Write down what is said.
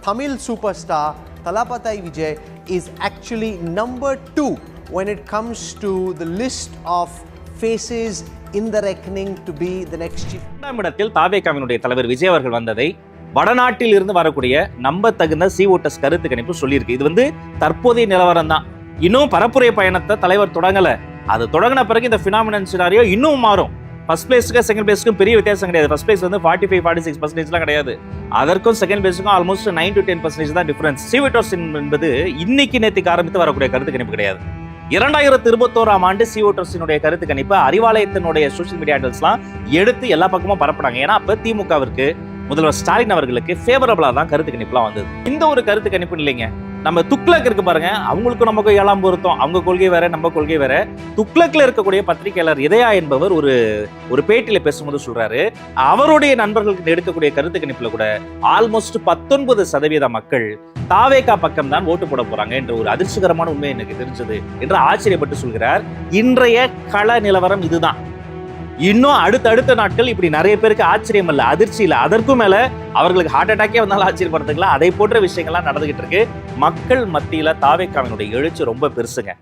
Tamil superstar Thalapathy Vijay is actually number 2 when it comes to the list of faces in the reckoning to be the next chief. இரண்டாம் இடத்தில் தாவேகாவினுடைய தலைவர் விஜய் அவர்கள் வந்ததை வடநாட்டில் இருந்து வரக்கூடிய நம்ப தகுந்த சி ஓட்டர்ஸ் கருத்து கணிப்பு சொல்லியிருக்கு. இது தற்போதைய நிலவரம் தான். இன்னும் பரப்புரை பயணத்தை தலைவர் தொடங்கல. அது தொடங்கின பிறகு இந்த பினாமினல் சினாரியோ இன்னும் மாறும். ஃபர்ஸ்ட் பிளேஸ்க்கு செகண்ட் பிளேஸ்க்கும் பெரிய வித்தியாசம் கிடையாது. ஃபர்ஸ்ட் பிளேஸ் 45-46% கிடையாது. அதற்கும் செகண்ட் பிளேஸ்க்கும் ஆல்மோஸ்ட் 9-10% தான் டிஃபரன்ஸ். சி ஓட்டர்ஸ் என்பது இன்னைக்கு நேற்றுக்கு ஆரம்பித்து வரக்கூடிய கருத்து கணிப்பு கிடையாது. 2021ஆம் ஆண்டு சி ஓட்டர்ஸினுடைய கருத்து கணிப்பு அறிவாலயத்தினுடைய சோசியல் மீடியா ஹேண்டல்ஸ்லாம் எடுத்து எல்லா பக்கமும் பரப்புனாங்க. ஏன்னா அப்ப திமுகவிற்கு முதல்வர் ஸ்டாலின் அவர்களுக்கு ஃபேவரபிளா தான் கருத்து கணிப்புலாம் வந்தது. இந்த ஒரு கருத்து கணிப்பு இல்லைங்க. நம்ம துக்ளக் இருக்கு பாருங்க, அவங்களுக்கும் நமக்கு ஏழாம் பொருத்தம். அவங்க கொள்கை வேற, நம்ம கொள்கை வேற. துக்ளக்ல இருக்கக்கூடிய பத்திரிகையாளர் இதயா என்பவர் ஒரு பேட்டியில பேசும்போது சொல்றாரு, அவருடைய நண்பர்களுக்கு எடுக்கக்கூடிய கருத்து கணிப்புல கூட ஆல்மோஸ்ட் 19% மக்கள் தாவேகா பக்கம் தான் ஓட்டு போட போறாங்க என்ற ஒரு அதிர்ச்சிகரமான உண்மை எனக்கு தெரிஞ்சது என்று ஆச்சரியப்பட்டு சொல்கிறார். இன்றைய கள நிலவரம் இதுதான். இன்னும் அடுத்த நாட்கள் இப்படி நிறைய பேருக்கு ஆச்சரியம் இல்ல, அதிர்ச்சி இல்ல, அதற்கும் மேல அவர்களுக்கு ஹார்ட் அட்டாக்கே வந்தாலும் ஆச்சரியப்படுத்துங்களா, அதை போன்ற விஷயங்கள்லாம் நடந்துகிட்டு இருக்கு. மக்கள் மத்தியில தாவேகாவினுடைய எழுச்சி ரொம்ப பெருசுங்க.